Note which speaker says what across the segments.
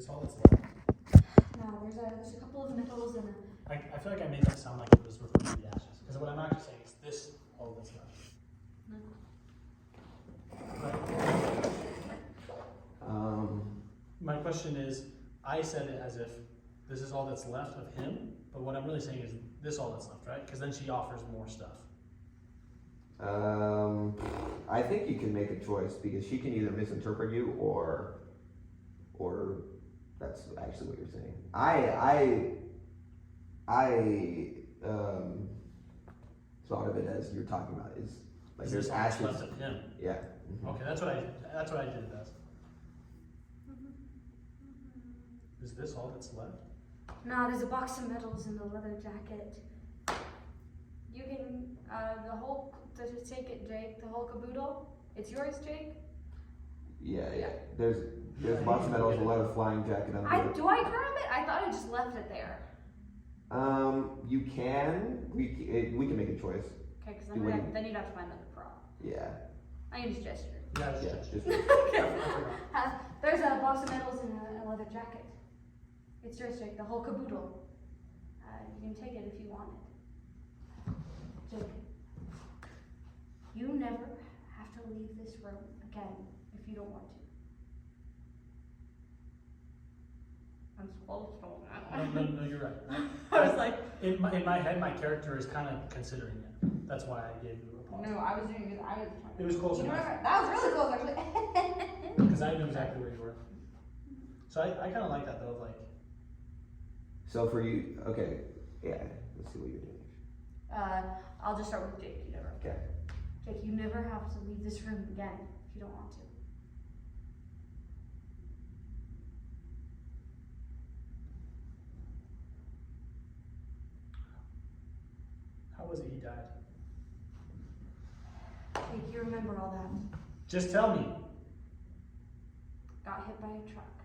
Speaker 1: This all that's left.
Speaker 2: No, there's a couple of medals and a...
Speaker 1: I feel like I made that sound like it was referring to the ashes. Because what I'm actually saying is this all that's left.
Speaker 2: No.
Speaker 1: My question is, I said it as if this is all that's left of him, but what I'm really saying is this all that's left, right? Because then she offers more stuff.
Speaker 3: I think you can make a choice because she can either misinterpret you or that's actually what you're saying. I thought of it as you're talking about is like
Speaker 1: Is
Speaker 3: there's
Speaker 1: this all that's
Speaker 3: ashes.
Speaker 1: left of him?
Speaker 3: Yeah.
Speaker 1: Okay, that's what I did it as. Is this all that's left?
Speaker 2: No, there's a box of medals in the leather jacket. You can, take it, Jake, the whole caboodle. It's yours, Jake?
Speaker 3: Yeah. There's a box of medals, a leather flying jacket under it.
Speaker 2: Do I grab it? I thought I just left it there.
Speaker 3: You can. We can make a choice.
Speaker 2: Okay, because then you'd have to find another prop.
Speaker 3: Yeah.
Speaker 2: I can just gesture.
Speaker 1: Yeah,
Speaker 3: Yeah.
Speaker 1: just
Speaker 2: There's a box of medals in a leather jacket. It's yours, Jake, the whole caboodle. You can take it if you want it. Jake, you never have to leave this room again if you don't want to. I'm supposed to.
Speaker 1: No, you're right.
Speaker 2: I was like,
Speaker 1: in my head, my character is kind of considering it. That's why I gave you a pause.
Speaker 2: no, I was doing it.
Speaker 1: It was close enough.
Speaker 2: That was really close, actually.
Speaker 1: Because I knew exactly where you were. So I kind of like that though, like.
Speaker 3: So for you, okay, yeah. Let's see what you're doing.
Speaker 2: I'll just start with Jake. You never.
Speaker 3: Okay.
Speaker 2: Jake, you never have to leave this room again if you don't want to.
Speaker 1: How was it he died?
Speaker 2: Jake, you remember all that.
Speaker 1: Just tell me.
Speaker 2: Got hit by a truck.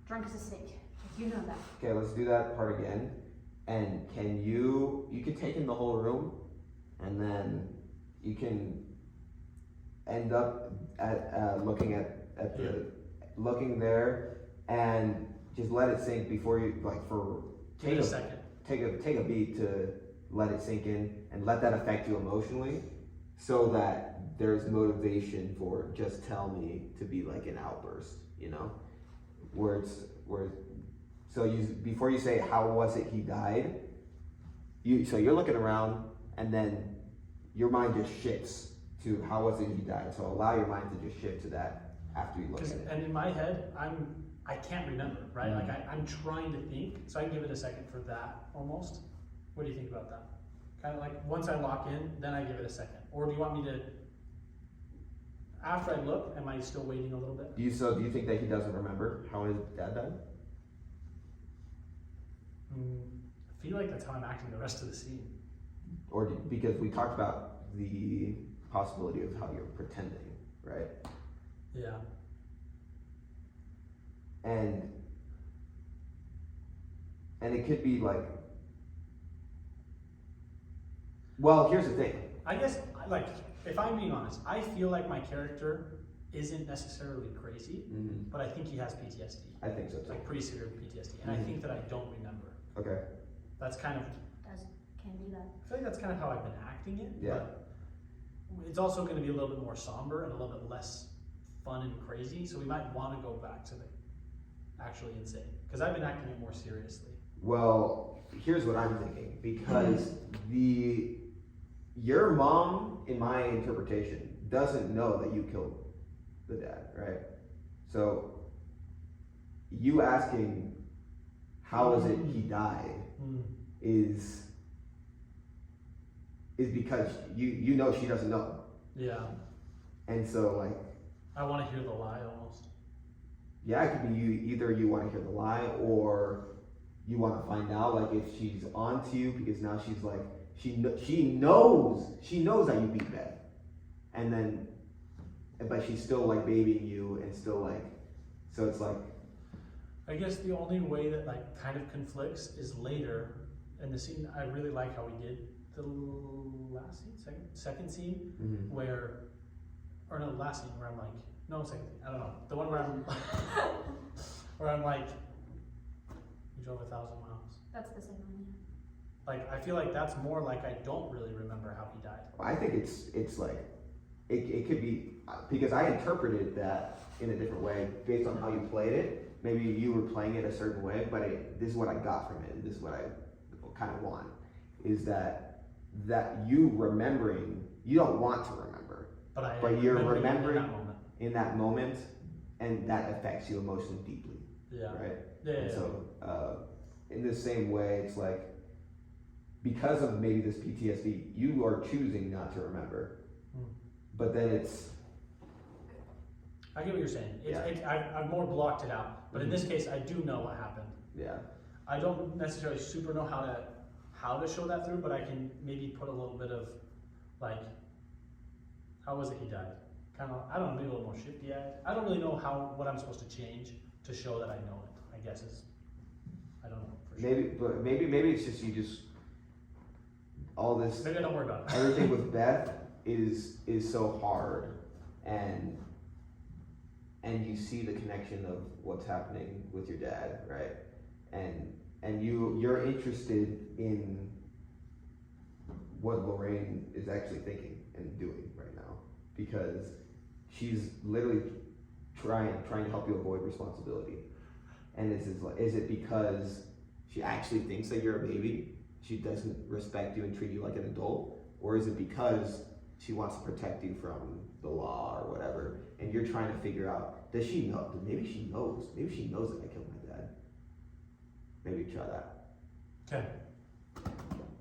Speaker 2: Drunk as a snake. Jake, you know that.
Speaker 3: Okay, let's do that part again. And can you can take in the whole room, and then you can end up at looking there, and just let it sink before you
Speaker 1: Take a second.
Speaker 3: take a beat to let it sink in and let that affect you emotionally, so that there's motivation for just tell me to be like an outburst, so before you say how was it he died, you're looking around and then your mind just shifts to how was it he died. So allow your mind to just shift to that after you look at it.
Speaker 1: And in my head, I can't remember, right?
Speaker 3: Mm-hmm.
Speaker 1: Like I'm trying to think, so I can give it a second for that almost. What do you think about that? Kind of like once I lock in, then I give it a second. Or do you want me to, after I look, am I still waiting a little bit?
Speaker 3: Do you think that he doesn't remember how his dad died?
Speaker 1: I feel like that's how I'm acting the rest of the scene.
Speaker 3: Or because we talked about the possibility of how you're pretending, right?
Speaker 1: Yeah.
Speaker 3: And it could be like, well, here's the thing.
Speaker 1: I guess, if I'm being honest, I feel like my character isn't necessarily crazy, but I think he has PTSD.
Speaker 3: I think so too.
Speaker 1: Like pretty severe PTSD. And I think that I don't remember.
Speaker 3: Okay.
Speaker 1: That's kind of,
Speaker 2: Can do that.
Speaker 1: I feel like that's kind of how I've been acting it.
Speaker 3: Yeah.
Speaker 1: But it's also going to be a little bit more somber and a little bit less fun and crazy. So we might want to go back to the actually insane. Because I've been acting it more seriously.
Speaker 3: Well, here's what I'm thinking. Because your mom, in my interpretation, doesn't know that you killed the dad, right? So you asking how is it he died is because you know she doesn't know.
Speaker 1: Yeah.
Speaker 3: And so like
Speaker 1: I want to hear the lie almost.
Speaker 3: Yeah, it could be either you want to hear the lie or you want to find out like if she's onto you, because now she's like she knows that you beat Beth, and then but she's still like babying you and still like, so it's like,
Speaker 1: I guess the only way that like kind of conflicts is later in the scene. I really like how we did the last scene, second scene, where, or no, last scene where I'm like, No, second thing. I don't know. The one where I'm, where I'm like, you drove 1,000 miles.
Speaker 2: That's the same one, yeah.
Speaker 1: Like, I feel like that's more like I don't really remember how he died.
Speaker 3: I think it's like, it could be, because I interpreted that in a different way based on how you played it. Maybe you were playing it a certain way, but this is what I got from it, and this is what I kind of want, is that you remembering, you don't want to remember, but you're remembering in that moment, and that affects you emotionally deeply.
Speaker 1: Yeah.
Speaker 3: Right?
Speaker 1: Yeah.
Speaker 3: And so, in the same way, it's like, because of maybe this PTSD, you are choosing not to remember. But then it's...
Speaker 1: I get what you're saying. I've more blocked it out. But in this case, I do know what happened.
Speaker 3: Yeah.
Speaker 1: I don't necessarily super know how to show that through, but I can maybe put a little bit of, like, how was it he died? Kind of, I don't know, maybe a little more shifty-eyed. I don't really know what I'm supposed to change to show that I know it, I guess is, I don't know for sure.
Speaker 3: Maybe it's just all this...
Speaker 1: Maybe I don't worry about it.
Speaker 3: Everything with Beth is so hard, and you see the connection of what's happening with your dad, right? And you're interested in what Lorraine is actually thinking and doing right now, because she's literally trying to help you avoid responsibility. And is it because she actually thinks that you're a baby? She doesn't respect you and treat you like an adult? Or is it because she wants to protect you from the law or whatever, and you're trying to figure out, does she know? Maybe she knows. Maybe she knows that I killed my dad. Maybe try that.
Speaker 1: Okay.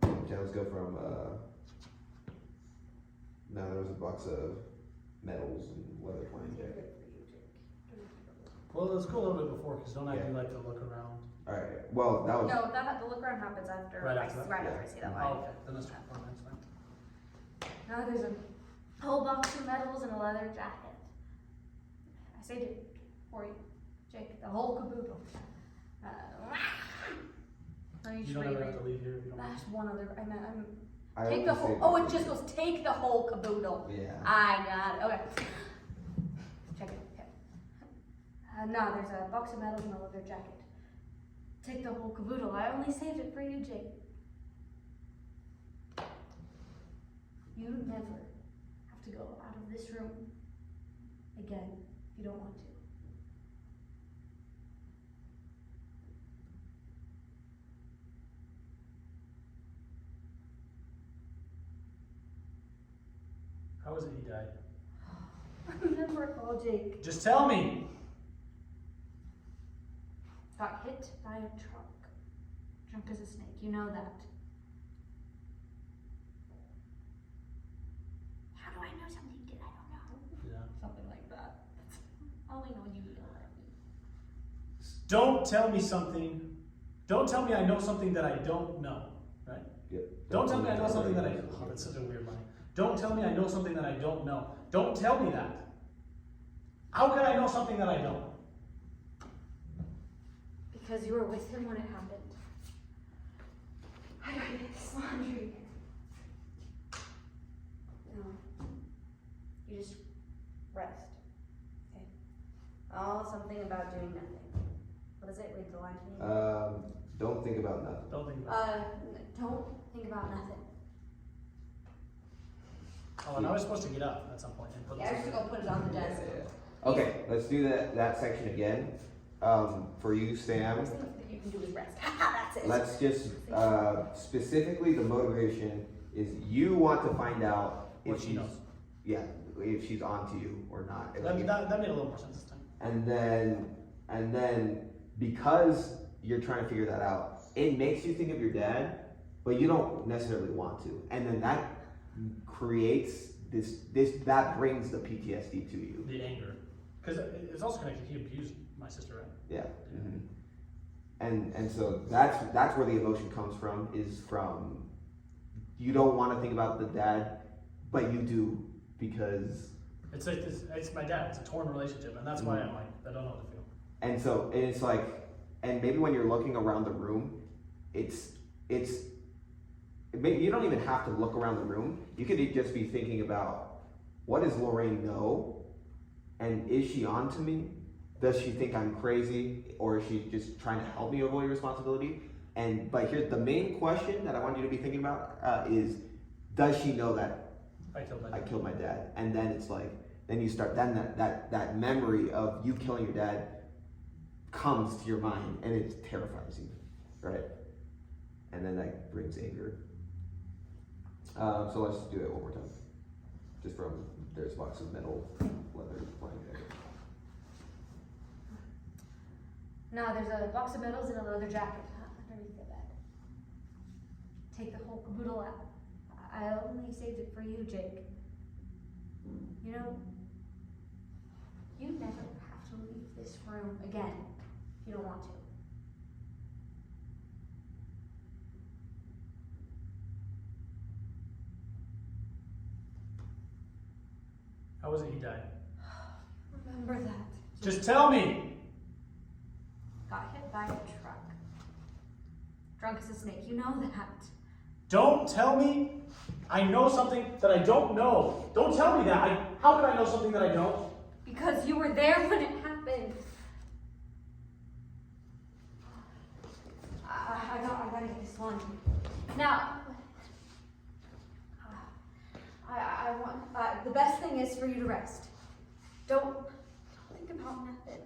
Speaker 3: Okay, let's go from, now there was a box of medals and leather twine jacket.
Speaker 1: Well, let's go a little bit before, because don't I do like to look around?
Speaker 3: Alright, well, that was...
Speaker 2: No, the look around happens after,
Speaker 1: Right after that?
Speaker 2: after I see that line.
Speaker 1: Oh, okay, then let's talk about next time.
Speaker 2: Now there's a whole box of medals and a leather jacket. I saved it for you, Jake, the whole caboodle.
Speaker 1: You don't ever have to leave here if you don't want
Speaker 2: That's one other,
Speaker 3: I
Speaker 2: take the
Speaker 3: always
Speaker 2: whole,
Speaker 3: say-
Speaker 2: oh, it just goes, take the whole caboodle.
Speaker 3: Yeah.
Speaker 2: I got it, okay. Check it, okay. Now there's a box of medals and a leather jacket. Take the whole caboodle, I only saved it for you, Jake. You never have to go out of this room again if you don't want to.
Speaker 1: How was it he died?
Speaker 2: Remember it all, Jake.
Speaker 1: Just tell me!
Speaker 2: Got hit by a truck. Drunk as a snake, you know that. How do I know something that I don't know?
Speaker 1: Yeah.
Speaker 2: Something like that. That's all I know you yell at me.
Speaker 1: Don't tell me something. Don't tell me I know something that I don't know, right?
Speaker 3: Yep.
Speaker 1: Don't tell me I know something that I... Oh, that's such a weird line. Don't tell me I know something that I don't know. Don't tell me that. How could I know something that I don't?
Speaker 2: Because you were with him when it happened. I gotta get this laundry. No. You just rest. Okay. Oh, something about doing nothing. What is it? Read the line to me.
Speaker 3: Don't think about nothing.
Speaker 1: Don't think about it.
Speaker 2: Don't think about nothing.
Speaker 1: Oh, and I was supposed to get up at some point and put
Speaker 2: Yeah, I
Speaker 1: this
Speaker 2: was gonna go put it on the desk.
Speaker 3: Yeah. Okay, let's do that section again. For you, Sam,
Speaker 2: First thing that you can do is rest. That's it.
Speaker 3: let's just, specifically the motivation is you want to find out
Speaker 1: What
Speaker 3: if
Speaker 1: she
Speaker 3: she's,
Speaker 1: knows.
Speaker 3: yeah, if she's onto you or not.
Speaker 1: That
Speaker 3: Like,
Speaker 1: made a little more sense this time.
Speaker 3: and then because you're trying to figure that out, it makes you think of your dad, but you don't necessarily want to. And then that creates that brings the PTSD to you.
Speaker 1: The anger. Because it's also connected, he abused my sister, right?
Speaker 3: Yeah. Mm-hmm. And so that's where the emotion comes from, is from, you don't want to think about the dad, but you do, because...
Speaker 1: It's like this, it's my dad, it's a torn relationship, and that's why I'm like, I don't know what to feel.
Speaker 3: And so, and it's like, and maybe when you're looking around the room, maybe you don't even have to look around the room. You could just be thinking about, what does Lorraine know And is she on to me? Does she think I'm crazy, or is she just trying to help me avoid responsibility? But here's the main question that I want you to be thinking about is, does she know that I killed my dad? And then it's like, then you start, then that memory of you killing your dad comes to your mind, and it terrifies you, right? And then that brings anger. So let's do it one more time. Just from, there's a box of metal, leather, blanket.
Speaker 2: No, there's a box of medals and a leather jacket underneath the bed. Take the whole caboodle out. I only saved it for you, Jake. You know, you never have to leave this room again if you don't want to.
Speaker 1: How was it he died?
Speaker 2: Remember that.
Speaker 1: Just tell me!
Speaker 2: Got hit by a truck. Drunk as a snake, you know that.
Speaker 1: Don't tell me I know something that I don't know. Don't tell me that. How could I know something that I don't?
Speaker 2: Because you were there when it happened. I gotta get this one. Now, I want, the best thing is for you to rest. Don't think about nothing.